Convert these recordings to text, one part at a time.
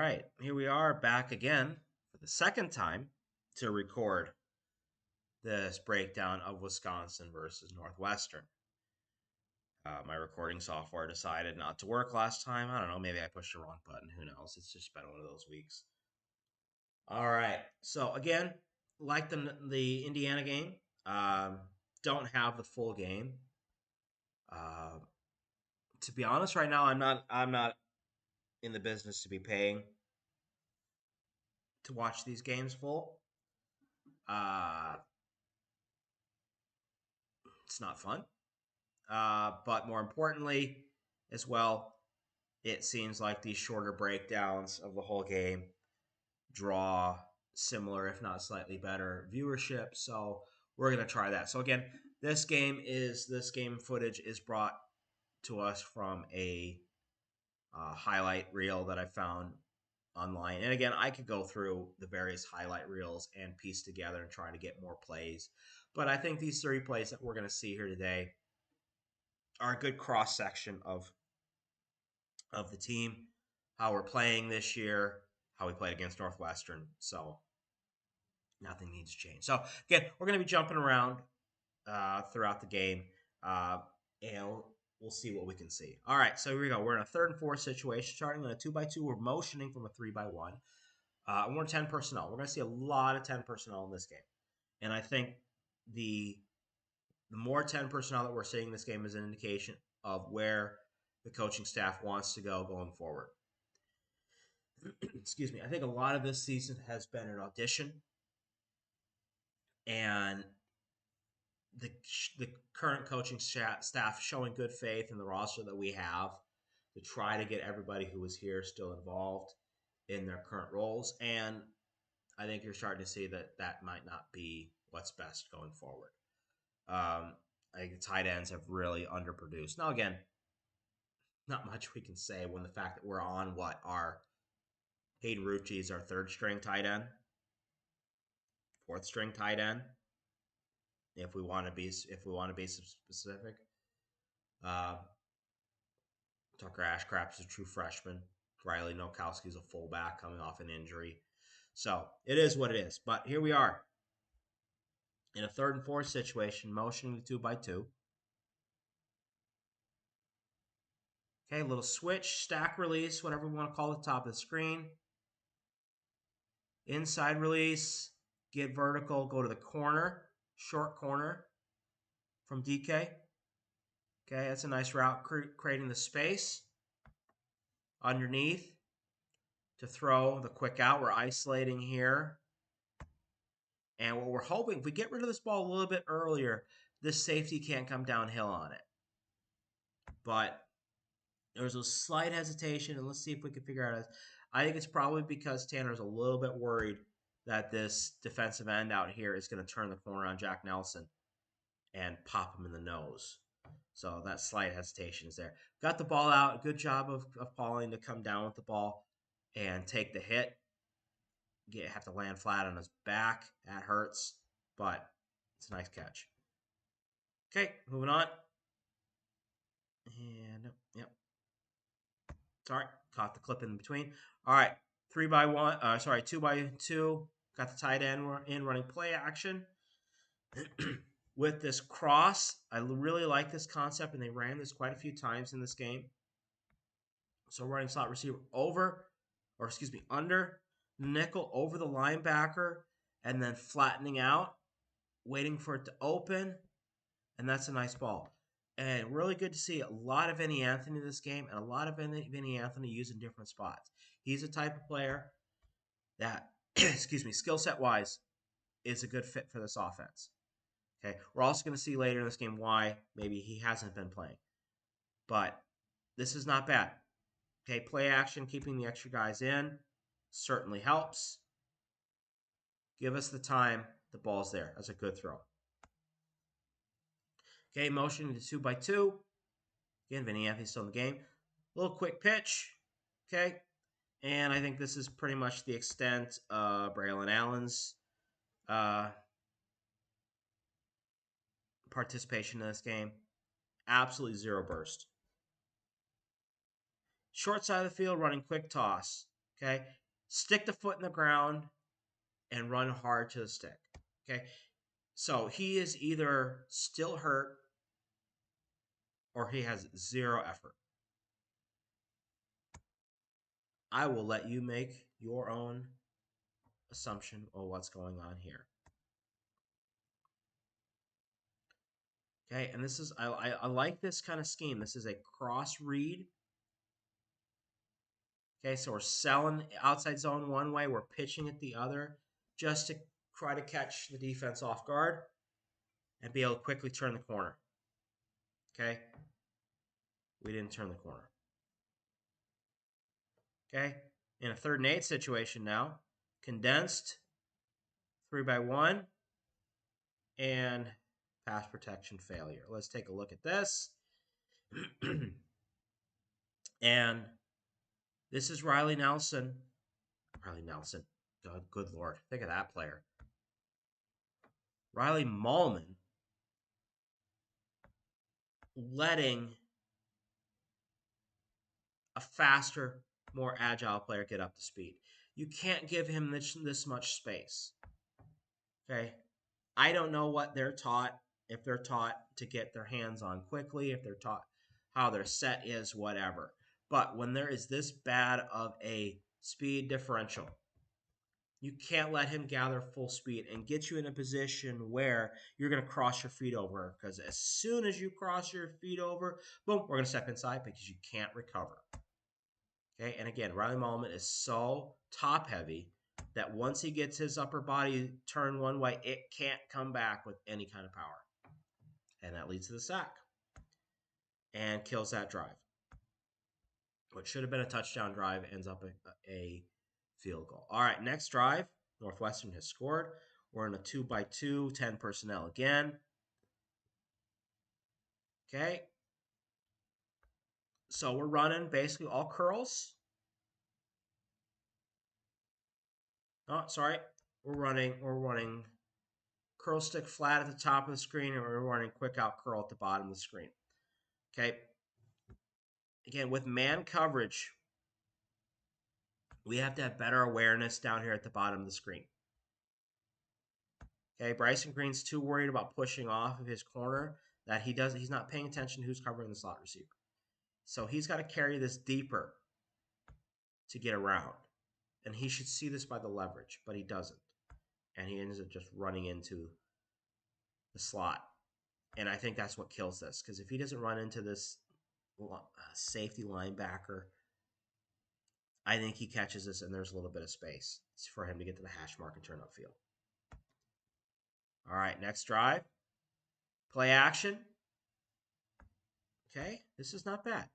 right, here we are back again for the second time to record this breakdown of Wisconsin versus Northwestern. My recording software decided not to work last time. I don't know, maybe I pushed the wrong button. Who knows? It's just been one of those weeks. All right, so again, like the Indiana game, don't have the full game. To be honest, right now I'm not in the business to be paying to watch these games full. Uh, it's not fun. But more importantly, as well, it seems like these shorter breakdowns of the whole game draw similar, if not slightly better, viewership. So we're going to try that. So again, this game footage is brought to us from a highlight reel that I found online. And again, I could go through the various highlight reels and piece together and try to get more plays. But I think these 3 plays that we're going to see here today are a good cross section of the team, how we're playing this year, how we played against Northwestern. So nothing needs to change. So again, we're going to be jumping around throughout the game, and we'll see what we can see. All right, so here we go. We're in a 3rd and 4 situation, starting in a 2x2. We're motioning from a 3x1. And we're 10 personnel. We're going to see a lot of 10 personnel in this game, and I think the more 10 personnel that we're seeing in this game is an indication of where the coaching staff wants to go going forward. Excuse me. I think a lot of this season has been an audition, and the current coaching staff showing good faith in the roster that we have to try to get everybody who is here still involved in their current roles. And I think you're starting to see that that might not be what's best going forward. I think the tight ends have really underproduced. Now, again, not much we can say when the fact that we're on our Hayden Rucci is our 3rd string tight end, 4th string tight end. If we want to be specific, Tucker Ashcraft is a true freshman. Riley Nokowski is a fullback coming off an injury. So it is what it is. But here we are in a 3rd and 4th situation, motioning the 2x2. Okay, little switch, stack release, whatever we want to call it, top of the screen. Inside release, get vertical, go to the corner, short corner from DK. Okay, that's a nice route, creating the space underneath to throw the quick out. We're isolating here. And what we're hoping, if we get rid of this ball a little bit earlier, this safety can't come downhill on it. But there's a slight hesitation, and let's see if we can figure out. I think it's probably because Tanner's a little bit worried that this defensive end out here is going to turn the corner on Jack Nelson and pop him in the nose. So that slight hesitation is there. Got the ball out. Good job of Pauling to come down with the ball and take the hit. Have to land flat on his back. That hurts, but it's a nice catch. Okay, moving on. And, yep. Sorry, caught the clip in between. All right, 2x2. Got the tight end in running play action. With this cross, I really like this concept, and they ran this quite a few times in this game. So running slot receiver under nickel over the linebacker, and then flattening out, waiting for it to open, and that's a nice ball. And really good to see a lot of Vinny Anthony in this game, and a lot of Vinny Anthony used in different spots. He's a type of player that, skill set wise, is a good fit for this offense. Okay, we're also going to see later in this game why maybe he hasn't been playing. But this is not bad. Okay, play action, keeping the extra guys in certainly helps. Give us the time. The ball's there. That's a good throw. Okay, motion to 2x2. Again, Vinny Anthony's still in the game. Little quick pitch. Okay, and I think this is pretty much the extent of Braylon Allen's participation in this game. Absolutely zero burst. Short side of the field, running quick toss. Okay? Stick the foot in the ground and run hard to the stick. Okay? So he is either still hurt or he has zero effort. I will let you make your own assumption of what's going on here. Okay, and this is, I like this kind of scheme. This is a cross read. Okay, so we're selling outside zone one way, we're pitching it the other, just to try to catch the defense off guard and be able to quickly turn the corner. Okay, we didn't turn the corner. Okay, in a 3rd and 8 situation now, condensed 3-by-1 and pass protection failure. Let's take a look at this. And this is Riley Nelson. Riley Nelson. God, good Lord. Think of that player. Riley Mahlman letting a faster, more agile player get up to speed. You can't give him this much space. Okay? I don't know what they're taught, if they're taught to get their hands on quickly, if they're taught how their set is, whatever. But when there is this bad of a speed differential, you can't let him gather full speed and get you in a position where you're going to cross your feet over. Because as soon as you cross your feet over, boom, we're going to step inside because you can't recover. Okay, and again, Riley Mahlman is so top heavy that once he gets his upper body turned one way, it can't come back with any kind of power. And that leads to the sack and kills that drive. What should have been a touchdown drive ends up a field goal. All right, next drive, Northwestern has scored. We're in a 2-by-2, 10 personnel again. Okay. So we're running basically all curls. Oh, sorry. We're running curl stick flat at the top of the screen, and we're running quick out curl at the bottom of the screen. Okay. Again, with man coverage, we have to have better awareness down here at the bottom of the screen. Okay, Bryson Green's too worried about pushing off of his corner that he's not paying attention to who's covering the slot receiver. So he's got to carry this deeper to get around. And he should see this by the leverage, but he doesn't. And he ends up just running into the slot. And I think that's what kills this, because if he doesn't run into this safety linebacker, I think he catches this and there's a little bit of space for him to get to the hash mark and turn upfield. All right, next drive. Play action. Okay, this is not bad.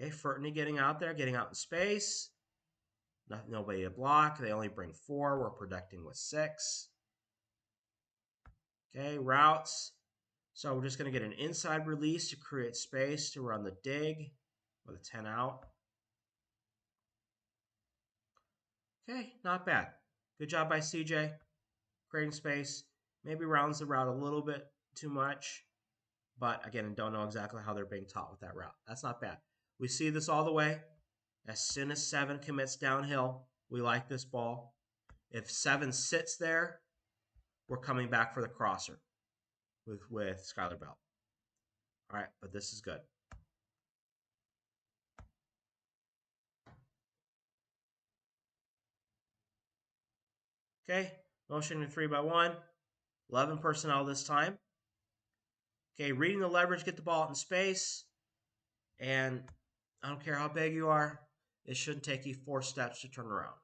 Okay, Furtney getting out there, getting out in space. Nobody to block. They only bring 4. We're protecting with 6. Okay, routes. So we're just going to get an inside release to create space to run the dig with a 10 out. Okay, not bad. Good job by CJ. Creating space. Maybe rounds the route a little bit too much. But again, I don't know exactly how they're being taught with that route. That's not bad. We see this all the way. As soon as 7 commits downhill, we like this ball. If 7 sits there, we're coming back for the crosser with Skylar Bell. All right, but this is good. Okay, motion in 3-by-1. 11 personnel this time. Okay, reading the leverage, get the ball out in space. And I don't care how big you are, it shouldn't take you 4 steps to turn around.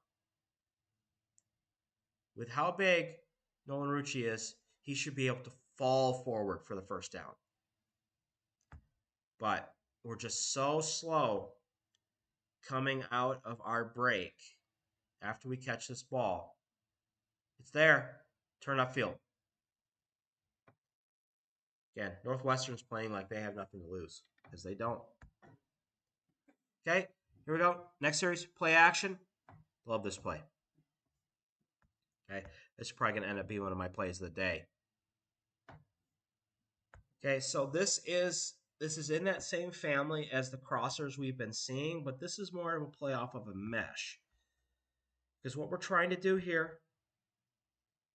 With how big Nolan Rucci is, he should be able to fall forward for the first down. But we're just so slow coming out of our break after we catch this ball. It's there. Turn upfield. Again, Northwestern's playing like they have nothing to lose, because they don't. Okay, here we go. Next series, play action. Love this play. Okay, this is probably going to end up being one of my plays of the day. Okay, so this is in that same family as the crossers we've been seeing, but this is more of a play off of a mesh. Because what we're trying to do here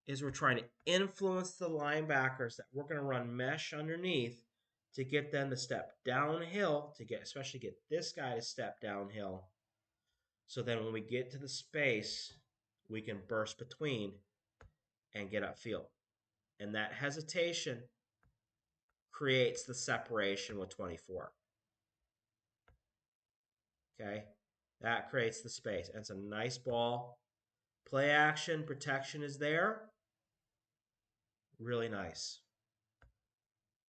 is we're trying to influence the linebackers that we're going to run mesh underneath to get them to step downhill, to get, especially get this guy to step downhill. So then when we get to the space, we can burst between and get upfield. And that hesitation creates the separation with 24. Okay? That creates the space. And it's a nice ball. Play action, protection is there. Really nice.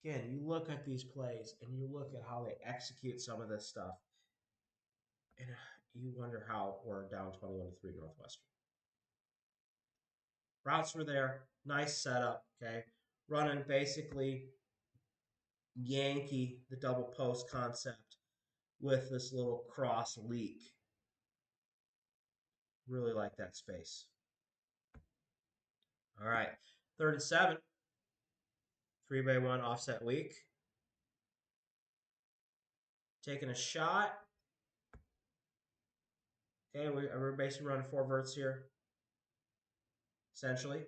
Again, you look at these plays and you look at how they execute some of this stuff, and you wonder how we're down 21-3 Northwestern. Routes were there. Nice setup, okay? Running basically Yankee, the double post concept, with this little cross leak. Really like that space. All right, 3rd and 7. 3-by-1 offset weak. Taking a shot. Okay, we're basically running 4 verts here, essentially.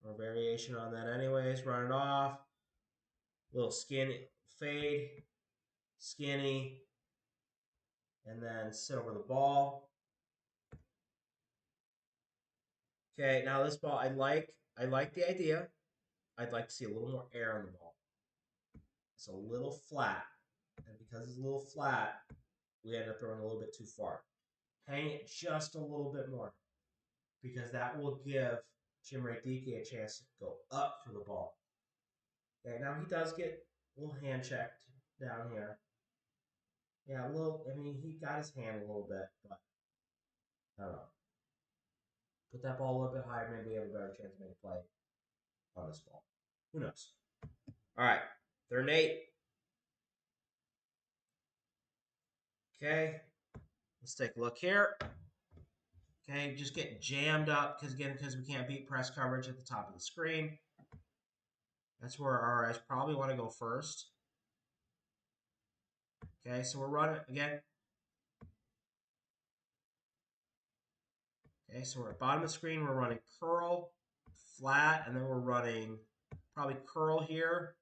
Or variation on that anyways. Run it off. Little skinny fade, skinny, and then sit over the ball. Okay, now this ball, I like the idea. I'd like to see a little more air on the ball. It's a little flat, and because it's a little flat, we end up throwing a little bit too far. Hang it just a little bit more, because that will give Jim Radicki a chance to go up for the ball. Okay, now he does get a little hand checked down here. Yeah, a little, I mean, he got his hand a little bit, but I don't know. Put that ball a little bit higher, maybe we have a better chance of making a play on this ball. Who knows? All right, 3rd and 8. Okay, let's take a look here. Okay, just getting jammed up because we can't beat press coverage at the top of the screen. That's where our RS probably want to go first. Okay, so we're running again. Okay, so we're at bottom of the screen. We're running curl, flat, and then we're running probably curl here,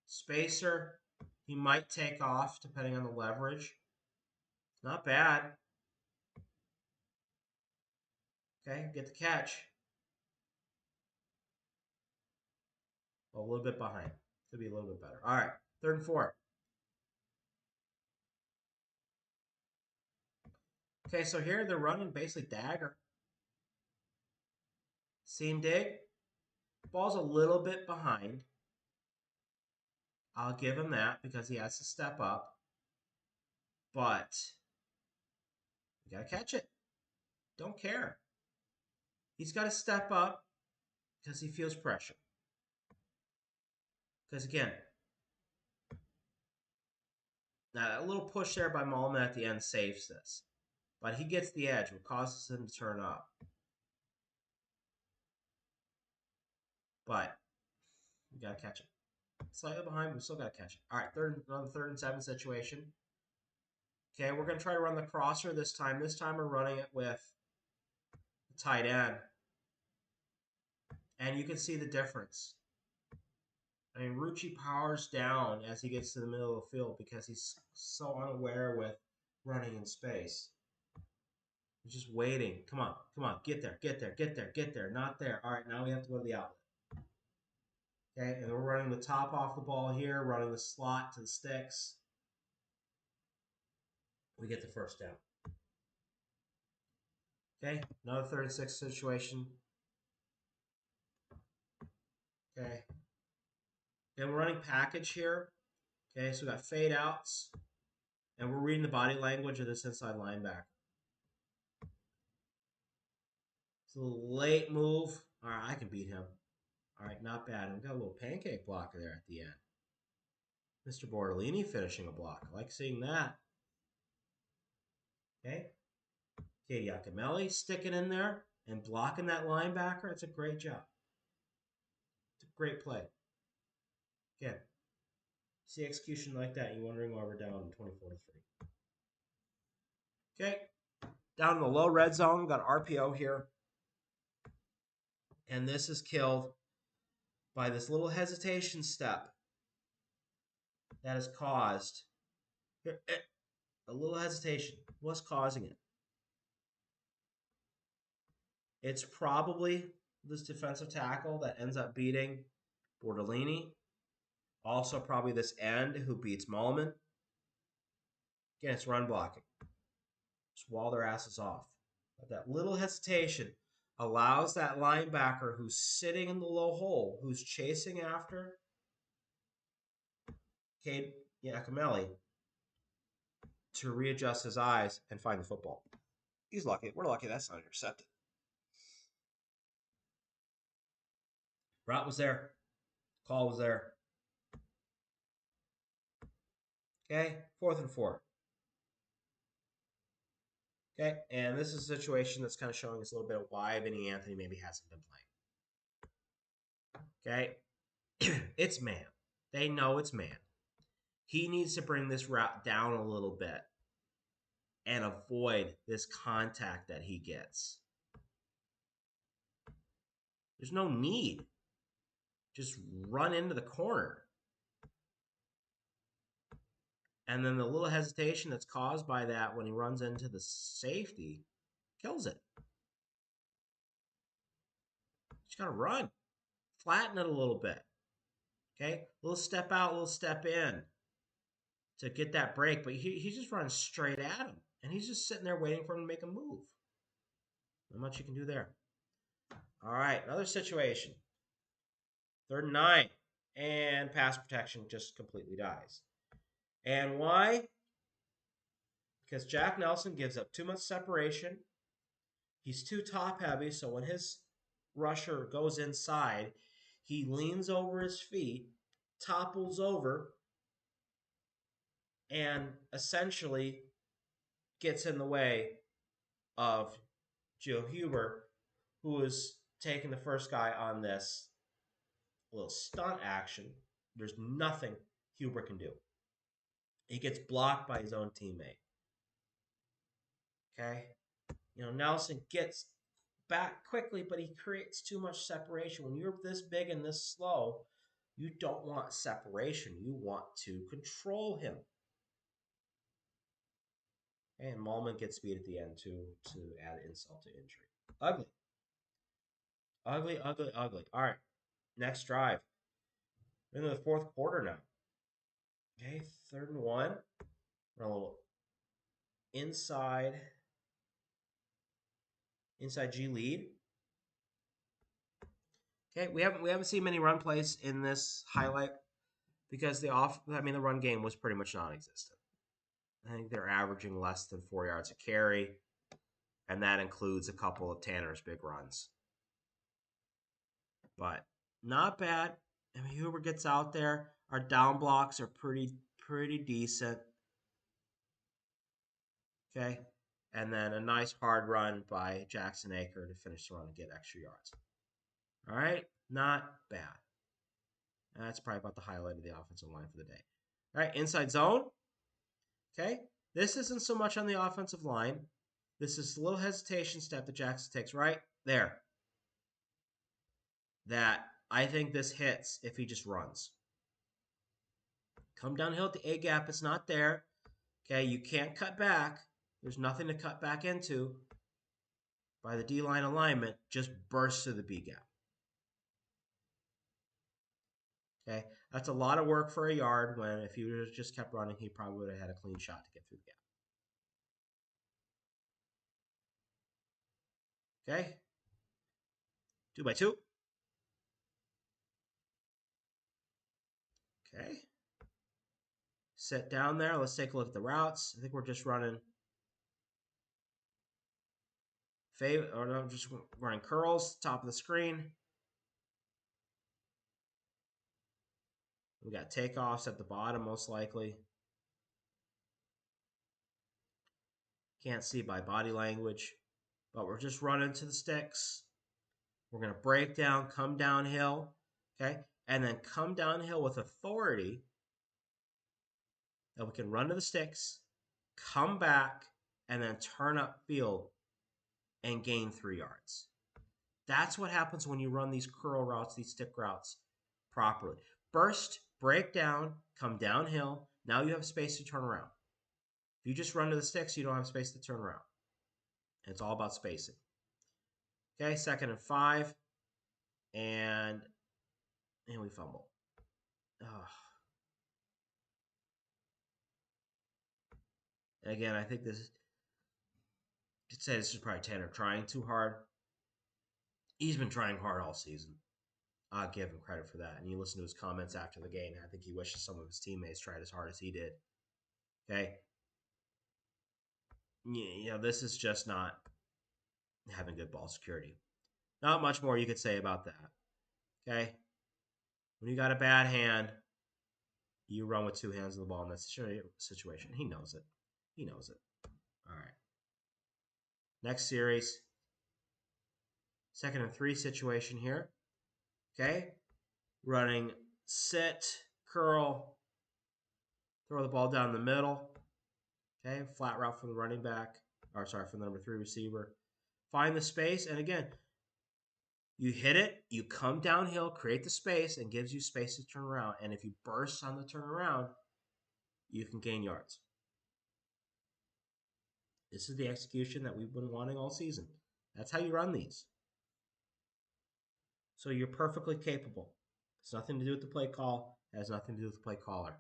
spacer. He might take off depending on the leverage. Not bad. Okay, get the catch. A little bit behind. Could be a little bit better. All right, 3rd and 4. Okay, so here they're running basically dagger. Seam dig. Ball's a little bit behind. I'll give him that because he has to step up. But you got to catch it. Don't care. He's got to step up because he feels pressure. Because again, now a little push there by Malman at the end saves this. But he gets the edge, what causes him to turn up. But we got to catch it. Slightly behind, we still got to catch it. All right, another 3rd and 7 situation. Okay, we're going to try to run the crosser this time. This time we're running it with the tight end. And you can see the difference. I mean, Rucci powers down as he gets to the middle of the field because he's so unaware with running in space. He's just waiting. Come on, get there, get there, get there, get there. Not there. All right, now we have to go to the outlet. Okay, and we're running the top off the ball here, running the slot to the sticks. We get the 1st down. Okay, another 3rd and 6 situation. Okay. And we're running package here. Okay, so we got fade outs. And we're reading the body language of this inside linebacker. It's a little late move. All right, I can beat him. All right, not bad. And we got a little pancake blocker there at the end. Mr. Bortolini finishing a block. I like seeing that. Okay. Katie Iacomelli sticking in there and blocking that linebacker. It's a great job. It's a great play. Again, see execution like that, you're wondering why we're down 24-3. Okay. Down in the low red zone, we've got RPO here. And this is killed by this little hesitation step that is caused. A little hesitation. What's causing it? It's probably this defensive tackle that ends up beating Bordellini. Also, probably this end who beats Mullman. Again, it's run blocking. Just wall their asses off. But that little hesitation allows that linebacker who's sitting in the low hole, who's chasing after Cade Giacomelli, to readjust his eyes and find the football. He's lucky. We're lucky that's not intercepted. Route was there. Call was there. Okay, 4th and 4. Okay, and this is a situation that's kind of showing us a little bit of why Vinny Anthony maybe hasn't been playing. Okay, it's man. They know it's man. He needs to bring this route down a little bit and avoid this contact that he gets. There's no need. Just run into the corner. And then the little hesitation that's caused by that when he runs into the safety kills it. Just got to run. Flatten it a little bit. Okay? A little step out, a little step in to get that break. But he just runs straight at him. And he's just sitting there waiting for him to make a move. Not much you can do there. All right, another situation. 3rd and 9. And pass protection just completely dies. And why? Because Jack Nelson gives up too much separation. He's too top heavy, so when his rusher goes inside, he leans over his feet, topples over, and essentially gets in the way of Joe Huber, who is taking the first guy on this little stunt action. There's nothing Huber can do. He gets blocked by his own teammate. Okay? Nelson gets back quickly, but he creates too much separation. When you're this big and this slow, you don't want separation. You want to control him. And Mullman gets beat at the end to add insult to injury. Ugly. Ugly, ugly, ugly. All right. Next drive. We're into the 4th quarter now. Okay, 3rd and 1. We're a little inside G lead. Okay, we haven't seen many run plays in this highlight because the run game was pretty much non-existent. I think they're averaging less than 4 yards a carry, and that includes a couple of Tanner's big runs. But not bad. Huber gets out there. Our down blocks are pretty decent. Okay, and then a nice hard run by Jackson Aker to finish the run and get extra yards. All right, not bad. That's probably about the highlight of the offensive line for the day. All right, inside zone. Okay, this isn't so much on the offensive line. This is a little hesitation step that Jackson takes right there. That I think this hits if he just runs. Come downhill at the A gap. It's not there. Okay, you can't cut back. There's nothing to cut back into by the D-line alignment. Just burst to the B gap. Okay, that's a lot of work for a yard when if he would have just kept running, he probably would have had a clean shot to get through the gap. Okay, 2 by 2. Okay, sit down there. Let's take a look at the routes. I think we're just running just running curls, top of the screen. We got takeoffs at the bottom, most likely. Can't see by body language, but we're just running to the sticks. We're going to break down, come downhill, okay? And then come downhill with authority that we can run to the sticks, come back, and then turn up field and gain 3 yards. That's what happens when you run these curl routes, these stick routes properly. Burst, break down, come downhill. Now you have space to turn around. If you just run to the sticks, you don't have space to turn around. It's all about spacing. Okay, 2nd and 5. And we fumble. Ugh. Again, I think this is, you could say this is probably Tanner trying too hard. He's been trying hard all season. I'll give him credit for that. And you listen to his comments after the game, I think he wishes some of his teammates tried as hard as he did. Okay? This is just not having good ball security. Not much more you could say about that. Okay? When you got a bad hand, you run with 2 hands on the ball in that situation. He knows it. He knows it. All right. Next series. 2nd and 3 situation here. Okay? Running sit, curl, throw the ball down the middle. Okay? Flat route from the running back. From the number 3 receiver. Find the space, and again, you hit it, you come downhill, create the space, and gives you space to turn around. And if you burst on the turnaround, you can gain yards. This is the execution that we've been wanting all season. That's how you run these. So you're perfectly capable. It's nothing to do with the play call. It has nothing to do with the play caller.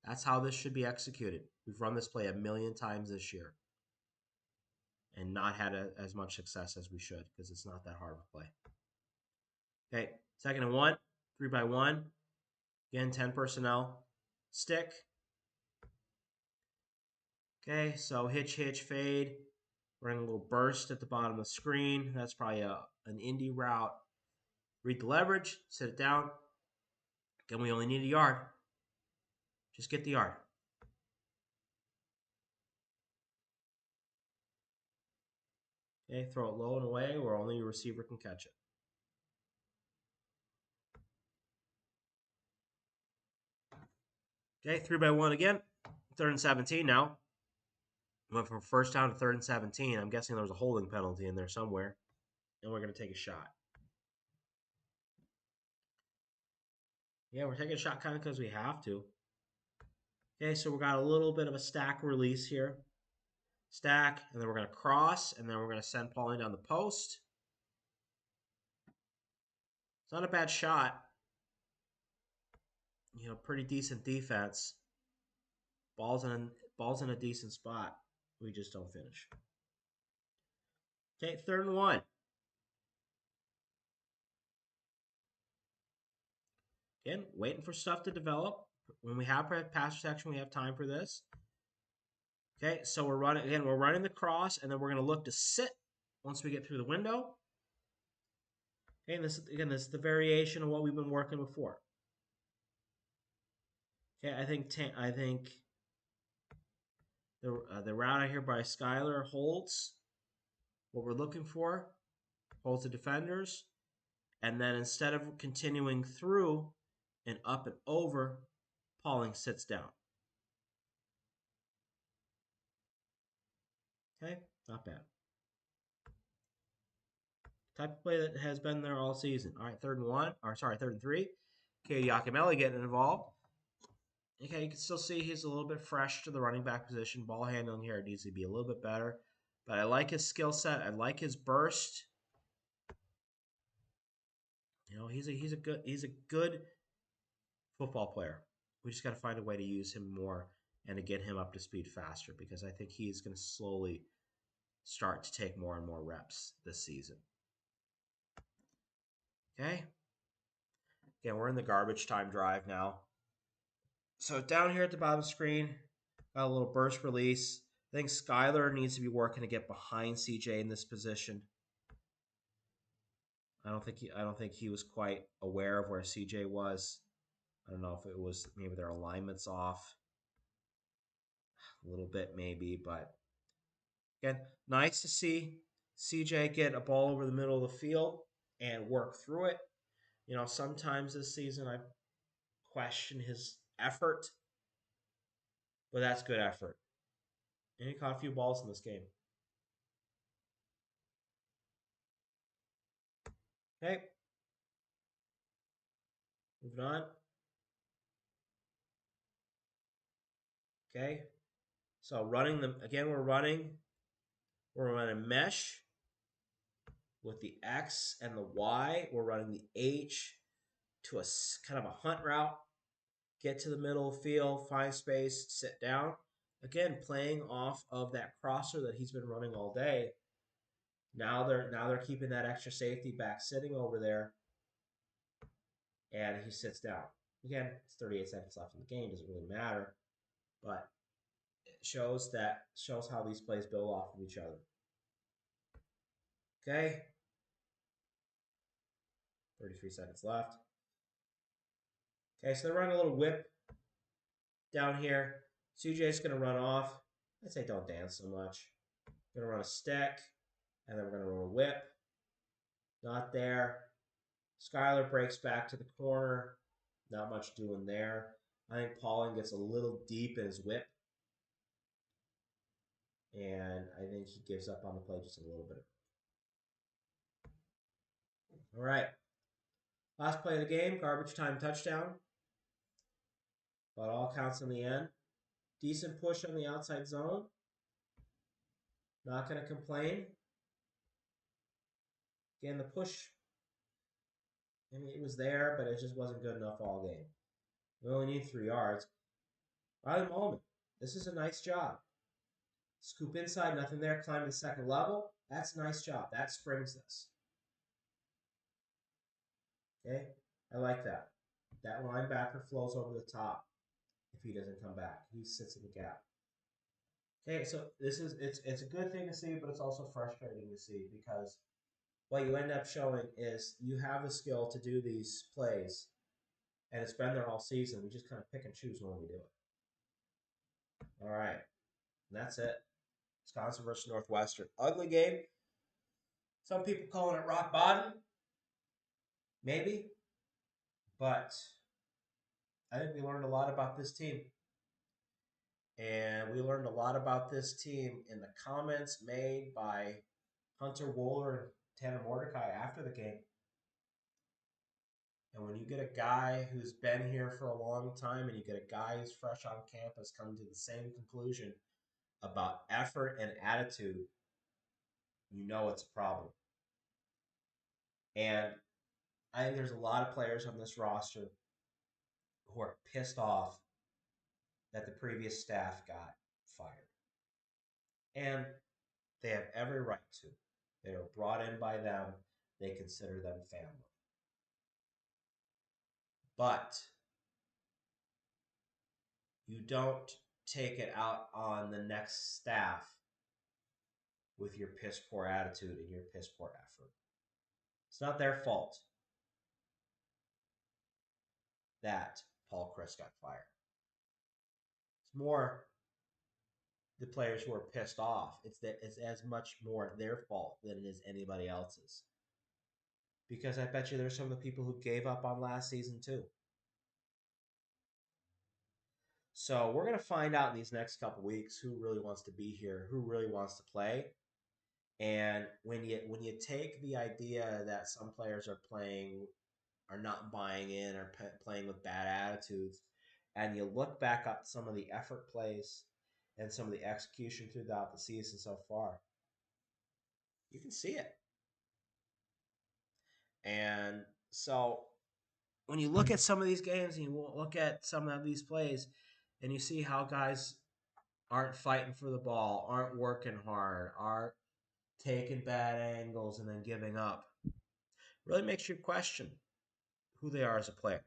That's how this should be executed. We've run this play 1,000,000 times this year and not had as much success as we should because it's not that hard of a play. Okay, 2nd and 1, 3-by-1. Again, 10 personnel. Stick. Okay, so hitch, fade. Running a little burst at the bottom of the screen. That's probably an indie route. Read the leverage, sit it down. Again, we only need a yard. Just get the yard. Okay, throw it low and away where only your receiver can catch it. Okay, 3-by-1 again. 3rd and 17 now. Went from 1st down to 3rd and 17. I'm guessing there was a holding penalty in there somewhere. And we're going to take a shot. Yeah, we're taking a shot kind of because we have to. Okay, so we got a little bit of a stack release here. Stack, and then we're going to cross, and then we're going to send Pauling down the post. It's not a bad shot. Pretty decent defense. Ball's in a decent spot. We just don't finish. Okay, 3rd and 1. Again, waiting for stuff to develop. When we have pass protection, we have time for this. Okay, so we're running the cross, and then we're going to look to sit once we get through the window. Okay, and this is the variation of what we've been working before. Okay, I think the route out here by Skyler holds what we're looking for, holds the defenders, and then instead of continuing through and up and over, Pauling sits down. Okay, not bad. Type of play that has been there all season. All right, 3rd and 3. Okay, Yakimelli getting involved. Okay, you can still see he's a little bit fresh to the running back position. Ball handling here needs to be a little bit better. But I like his skill set. I like his burst. He's a good football player. We just got to find a way to use him more and to get him up to speed faster because I think he's going to slowly start to take more and more reps this season. Okay. Again, we're in the garbage time drive now. So down here at the bottom of the screen, got a little burst release. I think Skyler needs to be working to get behind CJ in this position. I don't think he was quite aware of where CJ was. I don't know if it was maybe their alignment's off a little bit maybe, but again, nice to see CJ get a ball over the middle of the field and work through it. Sometimes this season I question his effort, but that's good effort. And he caught a few balls in this game. Okay. Moving on. Okay. So running them again, we're running mesh with the X and the Y. We're running the H to a kind of a hunt route. Get to the middle of the field, find space, sit down. Again, playing off of that crosser that he's been running all day. Now they're keeping that extra safety back sitting over there, and he sits down. Again, it's 38 seconds left in the game. Doesn't really matter, but it shows how these plays build off of each other. Okay, 33 seconds left. Okay, so they're running a little whip down here. CJ's going to run off. I'd say don't dance so much. We're going to run a stick, and then we're going to run a whip. Not there. Skyler breaks back to the corner. Not much doing there. I think Pauling gets a little deep in his whip. And I think he gives up on the play just a little bit. All right. Last play of the game, garbage time touchdown. But all counts in the end. Decent push on the outside zone. Not going to complain. Again, the push, I mean, it was there, but it just wasn't good enough all game. We only need 3 yards. Riley Molman, this is a nice job. Scoop inside, nothing there, climb to the second level. That's a nice job. That springs this. Okay? I like that. That linebacker flows over the top if he doesn't come back. He sits in the gap. Okay, so it's a good thing to see, but it's also frustrating to see because what you end up showing is you have the skill to do these plays, and it's been there all season. We just kind of pick and choose when we do it. All right, and that's it. Wisconsin versus Northwestern. Ugly game. Some people calling it rock bottom. Maybe. But I think we learned a lot about this team. And we learned a lot about this team in the comments made by Hunter Wohler and Tanner Mordecai after the game. And when you get a guy who's been here for a long time and you get a guy who's fresh on campus coming to the same conclusion about effort and attitude, you know it's a problem. And I think there's a lot of players on this roster who are pissed off that the previous staff got fired. And they have every right to. They were brought in by them. They consider them family. But you don't take it out on the next staff with your piss poor attitude and your piss poor effort. It's not their fault that Paul Chris got fired. It's more the players who are pissed off. It's as much more their fault than it is anybody else's. Because I bet you there's some of the people who gave up on last season too. So we're going to find out in these next couple weeks who really wants to be here, who really wants to play. And when you take the idea that some players are not buying in or playing with bad attitudes, and you look back at some of the effort plays and some of the execution throughout the season so far, you can see it. And so when you look at some of these games and you look at some of these plays and you see how guys aren't fighting for the ball, aren't working hard, aren't taking bad angles and then giving up, really makes you question who they are as a player.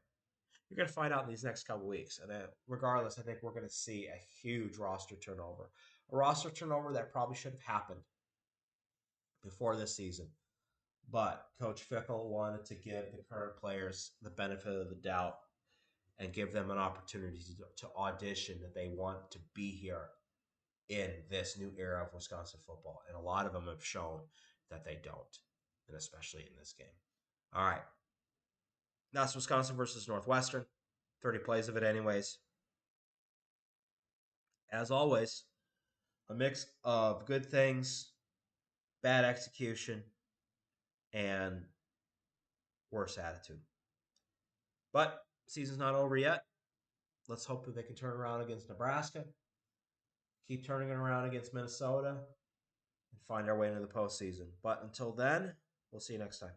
You're going to find out in these next couple weeks. And then regardless, I think we're going to see a huge roster turnover. A roster turnover that probably should have happened before this season. But Coach Fickle wanted to give the current players the benefit of the doubt and give them an opportunity to audition that they want to be here in this new era of Wisconsin football. And a lot of them have shown that they don't, and especially in this game. All right. Now it's Wisconsin versus Northwestern. 30 plays of it anyways. As always, a mix of good things, bad execution, and worse attitude. But season's not over yet. Let's hope that they can turn around against Nebraska, keep turning it around against Minnesota, and find our way into the postseason. But until then, we'll see you next time.